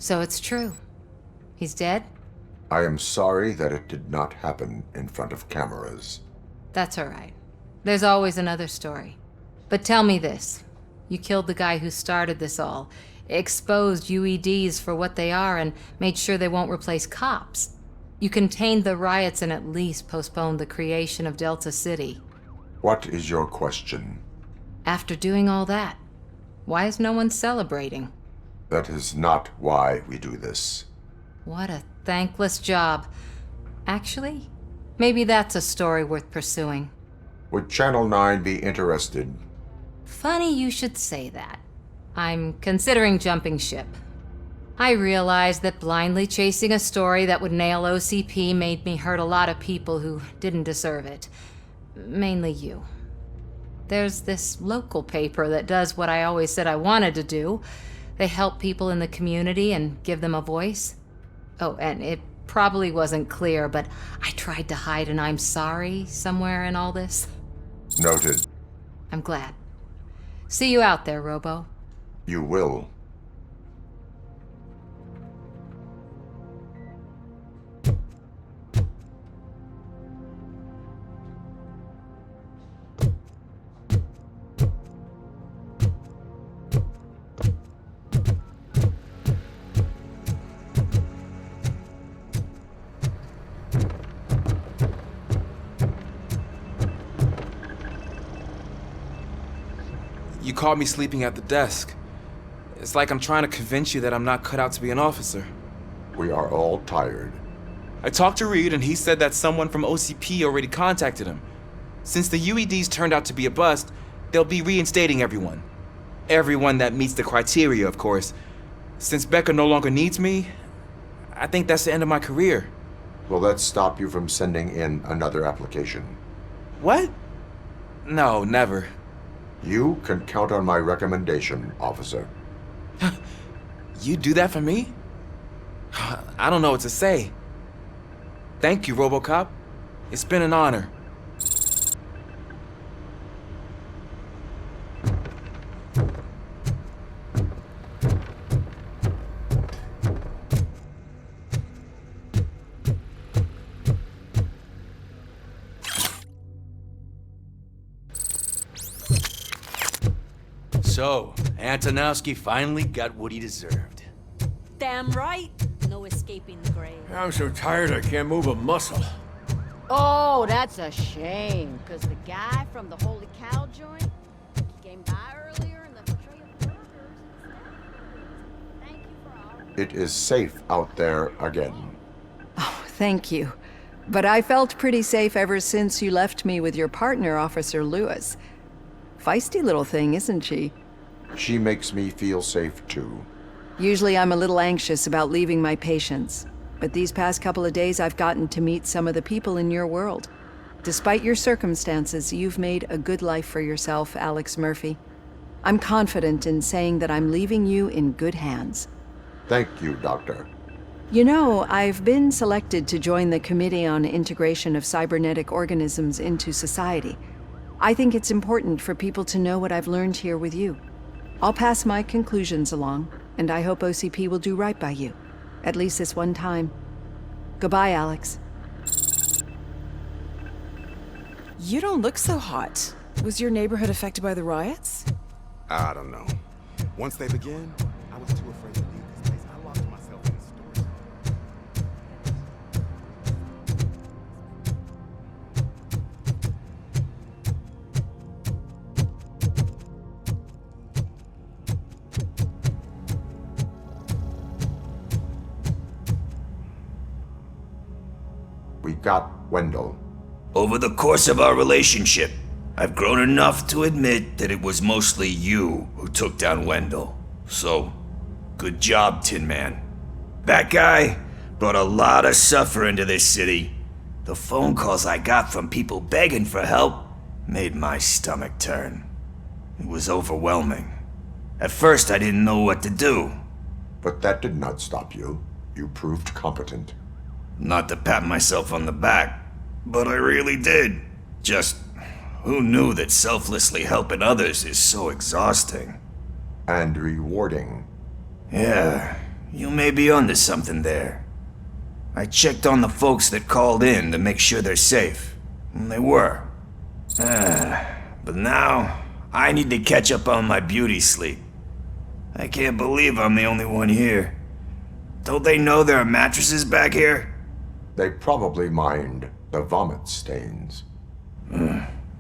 So it's true. He's dead? I am sorry that it did not happen in front of cameras. That's all right. There's always another story. But tell me this. You killed the guy who started this all, exposed UEDs for what they are, and made sure they won't replace cops. You contained the riots and at least postponed the creation of Delta City. What is your question? After doing all that, why is no one celebrating? That is not why we do this. What a thankless job. Actually, maybe that's a story worth pursuing. Would Channel 9 be interested? Funny you should say that. I'm considering jumping ship. I realized that blindly chasing a story that would nail OCP made me hurt a lot of people who didn't deserve it. Mainly you. There's this local paper that does what I always said I wanted to do. They help people in the community and give them a voice. Oh, and it probably wasn't clear, but I tried to hide an I'm sorry somewhere in all this. Noted. I'm glad. See you out there, Robo. You will. You caught me sleeping at the desk. It's like I'm trying to convince you that I'm not cut out to be an officer. We are all tired. I talked to Reed and he said that someone from OCP already contacted him. Since the UEDs turned out to be a bust, they'll be reinstating everyone. Everyone that meets the criteria, of course. Since Becca no longer needs me, I think that's the end of my career. Will that stop you from sending in another application? What? No, never. You can count on my recommendation, officer. You do that for me? I don't know what to say. Thank you, Robocop. It's been an honor. So, Antonowski finally got what he deserved. Damn right. No escaping the grave. I'm so tired I can't move a muscle. Oh, that's a shame. Because the guy from the Holy Cow joint came by earlier and the tray of burgers and thank you for all. It is safe out there again. Oh, thank you. But I felt pretty safe ever since you left me with your partner, Officer Lewis. Feisty little thing, isn't she? She makes me feel safe too. Usually I'm a little anxious about leaving my patients, but these past couple of days I've gotten to meet some of the people in your world. Despite your circumstances, you've made a good life for yourself, Alex Murphy. I'm confident in saying that I'm leaving you in good hands. Thank you, Doctor. You know, I've been selected to join the Committee on Integration of Cybernetic Organisms into Society. I think it's important for people to know what I've learned here with you. I'll pass my conclusions along, and I hope OCP will do right by you. At least this one time. Goodbye, Alex. You don't look so hot. Was your neighborhood affected by the riots? I don't know. Once they begin, I was too afraid to leave this place. I locked myself in the store. We got Wendell. Over the course of our relationship, I've grown enough to admit that it was mostly you who took down Wendell. So, good job, Tin Man. That guy brought a lot of suffering to this city. The phone calls I got from people begging for help made my stomach turn. It was overwhelming. At first, I didn't know what to do. But that did not stop you. You proved competent. Not to pat myself on the back, but I really did. Just, who knew that selflessly helping others is so exhausting? And rewarding. Yeah, You may be onto something there. I checked on the folks that called in to make sure they're safe. And they were. But now, I need to catch up on my beauty sleep. I can't believe I'm the only one here. Don't they know there are mattresses back here? They probably mind the vomit stains.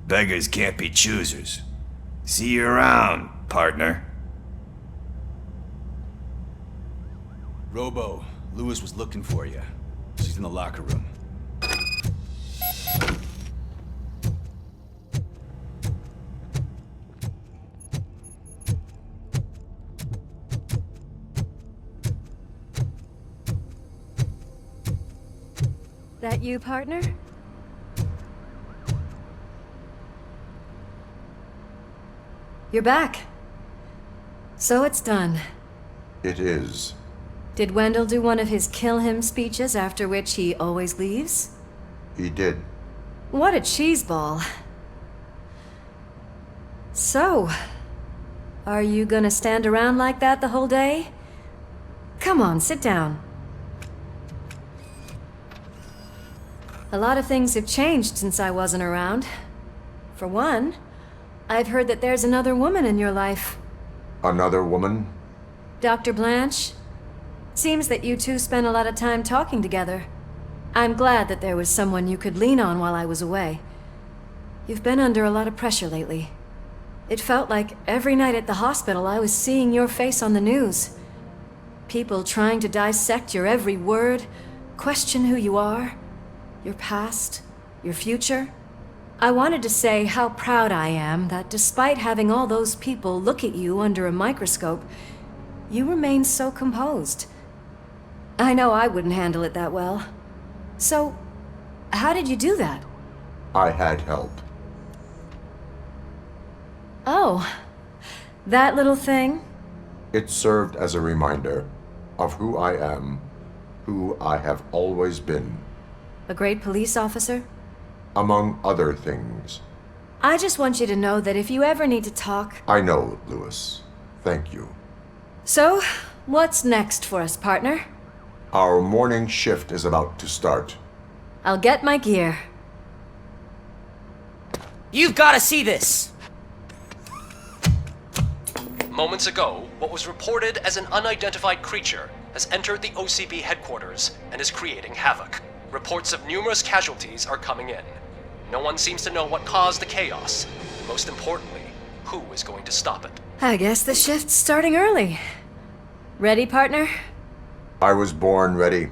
Beggars can't be choosers. See you around, partner. Robo, Lewis was looking for you. She's in the locker room. That you, partner? You're back. So it's done. It is. Did Wendell do one of his kill him speeches after which he always leaves? He did. What a cheeseball. So, are you gonna stand around like that the whole day? Come on, sit down. A lot of things have changed since I wasn't around. For one, I've heard that there's another woman in your life. Another woman? Dr. Blanche? Seems that you two spent a lot of time talking together. I'm glad that there was someone you could lean on while I was away. You've been under a lot of pressure lately. It felt like every night at the hospital I was seeing your face on the news. People trying to dissect your every word, question who you are, your past, your future. I wanted to say how proud I am that despite having all those people look at you under a microscope, you remain so composed. I know I wouldn't handle it that well. So, how did you do that? I had help. Oh, that little thing? It served as a reminder of who I am, who I have always been. A great police officer? Among other things. I just want you to know that if you ever need to talk... I know, Lewis. Thank you. So, what's next for us, partner? Our morning shift is about to start. I'll get my gear. You've got to see this! Moments ago, what was reported as an unidentified creature has entered the OCP headquarters and is creating havoc. Reports of numerous casualties are coming in. No one seems to know what caused the chaos. Most importantly, who is going to stop it? I guess the shift's starting early. Ready, partner? I was born ready.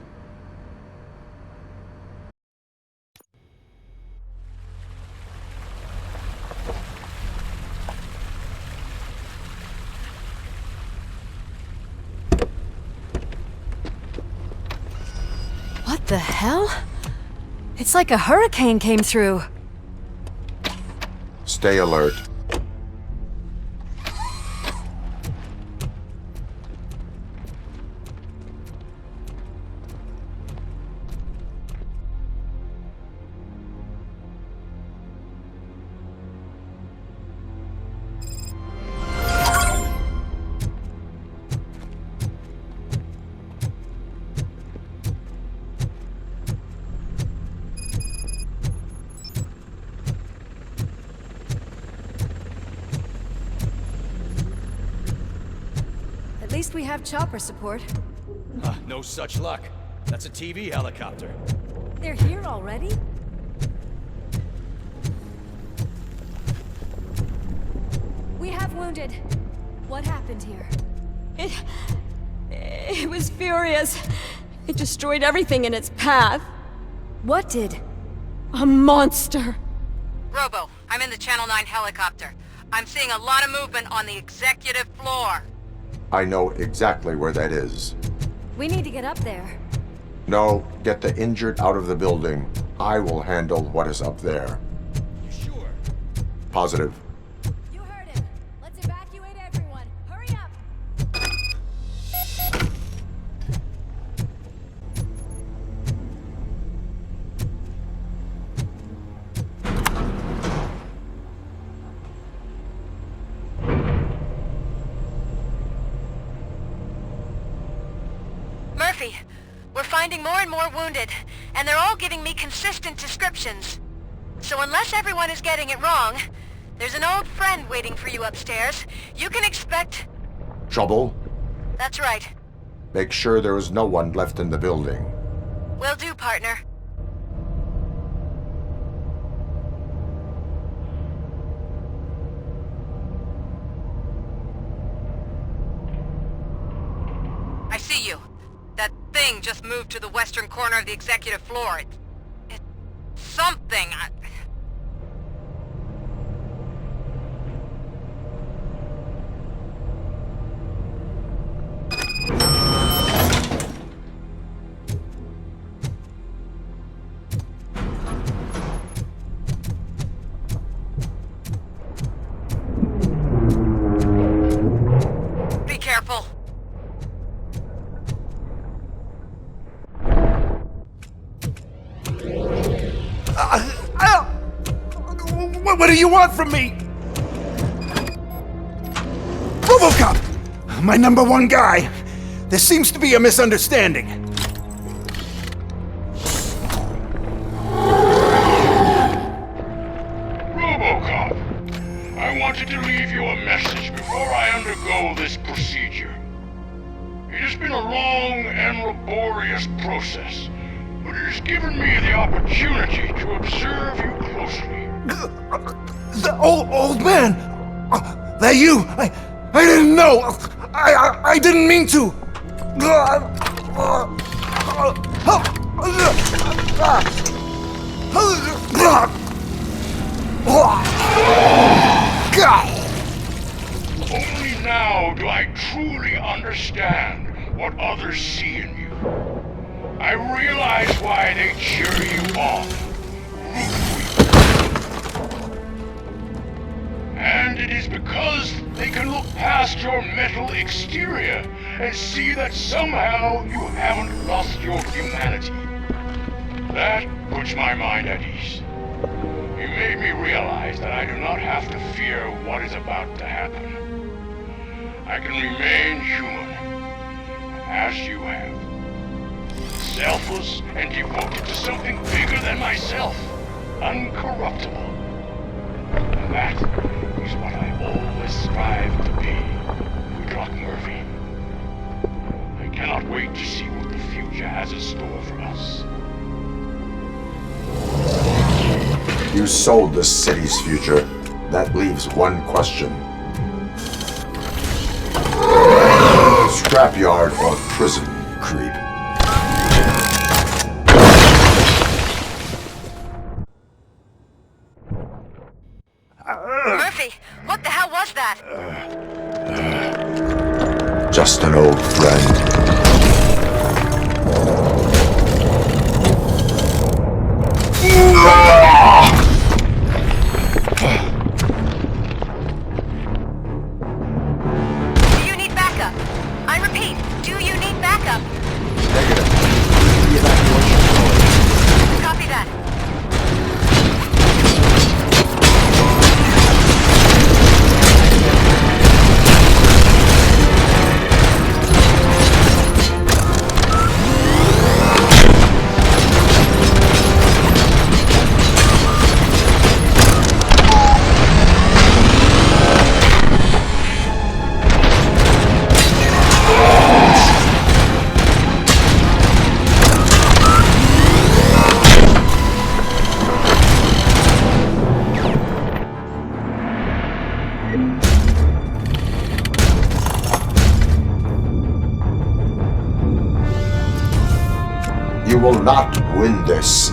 What the hell? It's like a hurricane came through. Stay alert. At least we have chopper support. No such luck. That's a TV helicopter. They're here already? We have wounded. What happened here? It was furious. It destroyed everything in its path. What did? A monster. Robo, I'm in the Channel 9 helicopter. I'm seeing a lot of movement on the executive floor. I know exactly where that is. We need to get up there. No, get the injured out of the building. I will handle what is up there. You sure? Positive. You heard him. Let's evacuate everyone. Hurry up! Murphy, we're finding more and more wounded, and they're all giving me consistent descriptions. So unless everyone is getting it wrong, there's an old friend waiting for you upstairs. You can expect... Trouble? That's right. Make sure there is no one left in the building. Will do, partner. I see you. That thing just moved to the western corner of the executive floor. It's something. Be careful. What do you want from me? Robocop! My number one guy. There seems to be a misunderstanding. Robocop, I wanted to leave you a message before I undergo this procedure. It has been a long and laborious process, but it has given me the opportunity to observe you closely. The old man! That you! I didn't know! I didn't mean to! Only now do I truly understand what others see in you. I realize why they cheer you on, root for you. And it is because they can look past your metal exterior and see that somehow you haven't lost your humanity. That puts my mind at ease. You made me realize that I do not have to fear what is about to happen. I can remain human, as you have. Selfless and devoted to something bigger than myself. Uncorruptible. And that is what I always strive to be, Woodrock Murphy. I cannot wait to see what the future has in store for us. You sold the city's future. That leaves one question. Scrapyard or prison, creep? Murphy, what the hell was that? Just an old friend. Do you need backup? I repeat, do you need backup? Negative. Copy that. You will not win this.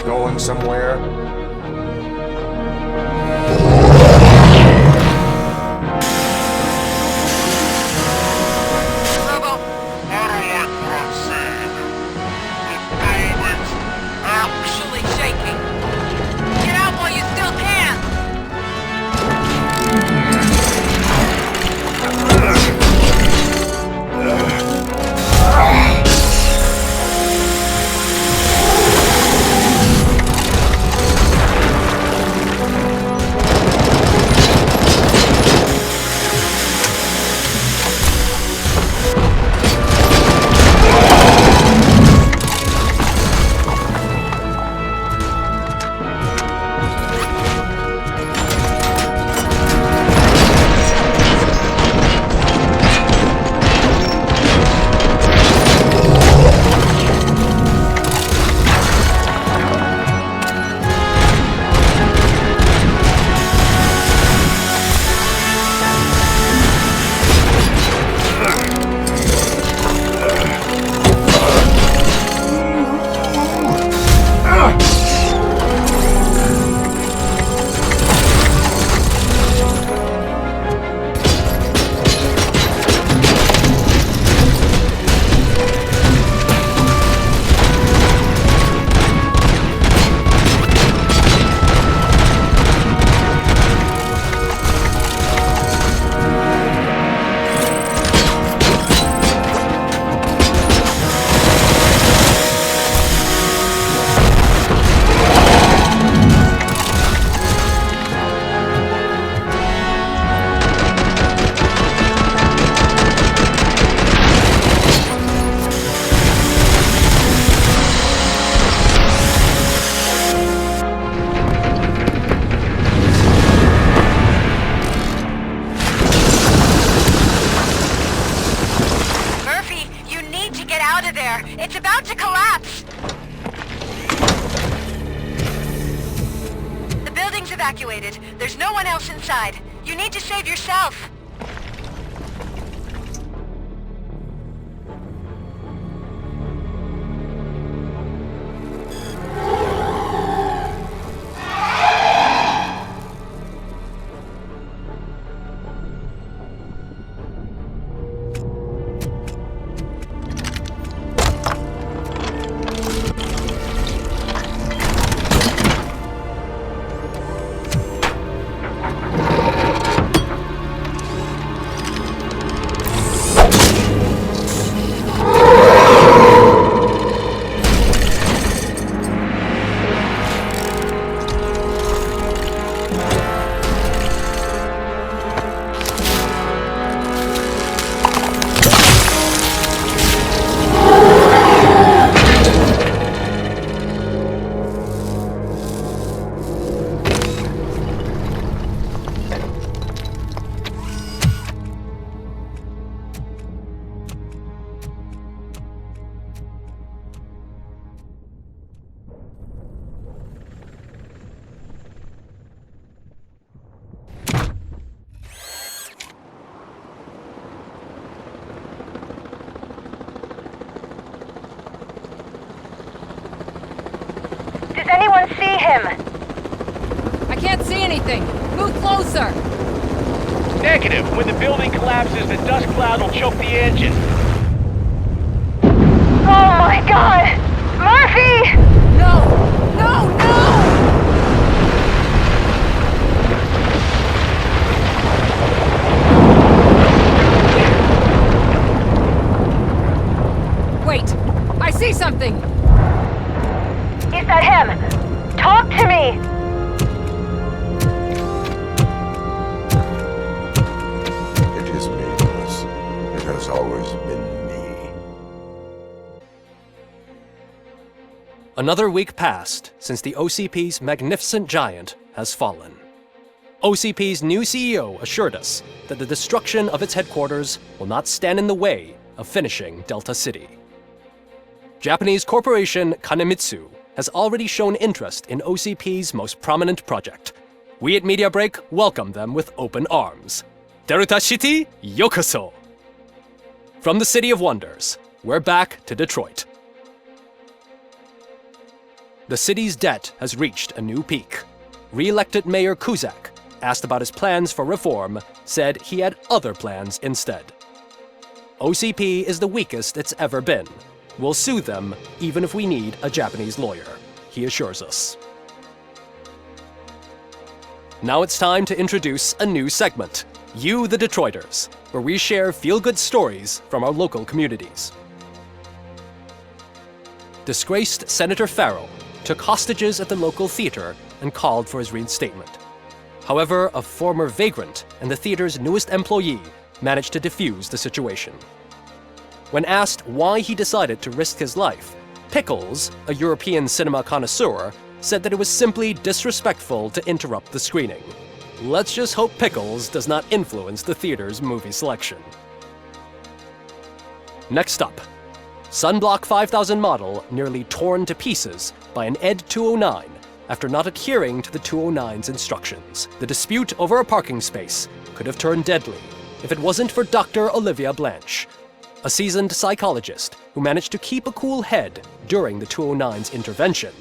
going somewhere? Robo, I don't like what I'm seeing. The building's Actually shaking. Get out while you still can. It's about to collapse! The building's evacuated. There's no one else inside. You need to save yourself. Does anyone see him? I can't see anything. Move closer. Negative. When the building collapses, the dust cloud will choke the engine. Oh my god! Murphy! No! No! No! Wait! I see something! Is that him? Talk to me! It is me, Lewis. It has always been me. Another week passed since the OCP's magnificent giant has fallen. OCP's new CEO assured us that the destruction of its headquarters will not stand in the way of finishing Delta City. Japanese corporation Kanemitsu has already shown interest in OCP's most prominent project. We at Media Break welcome them with open arms. Delta City, yokoso! From the City of Wonders, we're back to Detroit. The city's debt has reached a new peak. Re-elected Mayor Cusack, asked about his plans for reform, said he had other plans instead. OCP is the weakest it's ever been. We'll sue them even if we need a Japanese lawyer, he assures us. Now it's time to introduce a new segment, You the Detroiters, where we share feel-good stories from our local communities. Disgraced Senator Farrell took hostages at the local theater and called for his reinstatement. However, a former vagrant and the theater's newest employee managed to defuse the situation. When asked why he decided to risk his life, Pickles, a European cinema connoisseur, said that it was simply disrespectful to interrupt the screening. Let's just hope Pickles does not influence the theater's movie selection. Next up, Sunblock 5000 model nearly torn to pieces by an ED 209 after not adhering to the 209's instructions. The dispute over a parking space could have turned deadly if it wasn't for Dr. Olivia Blanche, a seasoned psychologist who managed to keep a cool head during the 209's intervention.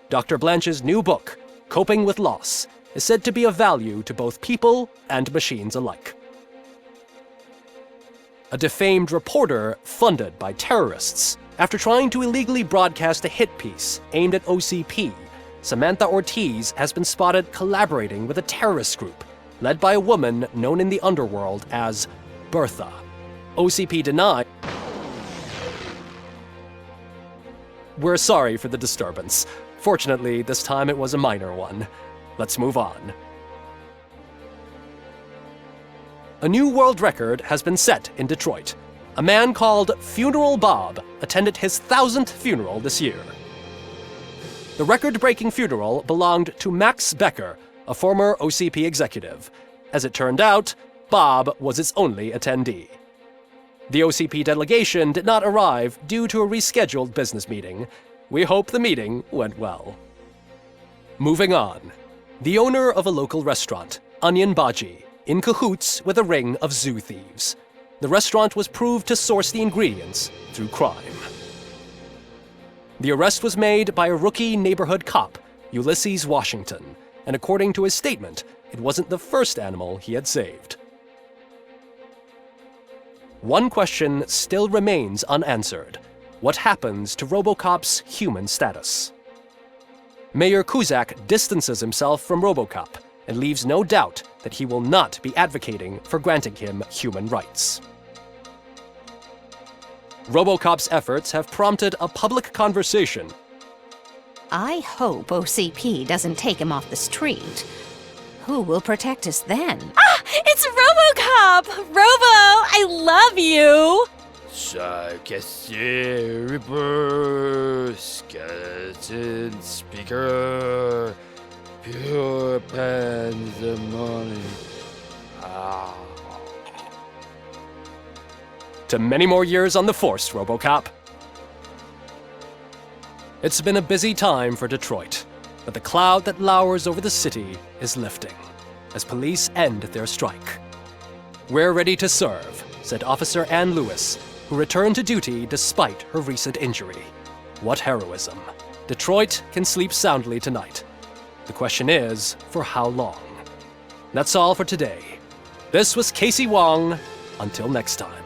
Dr. Blanche's new book, Coping with Loss, is said to be of value to both people and machines alike. A defamed reporter funded by terrorists. After trying to illegally broadcast a hit piece aimed at OCP, Samantha Ortiz has been spotted collaborating with a terrorist group led by a woman known in the underworld as Bertha. OCP denied. We're sorry for the disturbance. Fortunately, this time it was a minor one. Let's move on. A new world record has been set in Detroit. A man called Funeral Bob attended his 1000th funeral this year. The record-breaking funeral belonged to Max Becker, a former OCP executive. As it turned out, Bob was its only attendee. The OCP delegation did not arrive due to a rescheduled business meeting. We hope the meeting went well. Moving on. The owner of a local restaurant, Onion Baji, in cahoots with a ring of zoo thieves. The restaurant was proved to source the ingredients through crime. The arrest was made by a rookie neighborhood cop, Ulysses Washington, and according to his statement, it wasn't the first animal he had saved. One question still remains unanswered. What happens to Robocop's human status? Mayor Cusack distances himself from Robocop and leaves no doubt that he will not be advocating for granting him human rights. Robocop's efforts have prompted a public conversation. I hope OCP doesn't take him off the street. Who will protect us then? Ah! It's Robocop! Robo, I love you! Reaper, skeleton speaker, pure pandemonium. To many more years on the force, Robocop. It's been a busy time for Detroit, but the cloud that lowers over the city is lifting as police end their strike. We're ready to serve, said Officer Ann Lewis, who returned to duty despite her recent injury. What heroism. Detroit can sleep soundly tonight. The question is, for how long? That's all for today. This was Casey Wong. Until next time.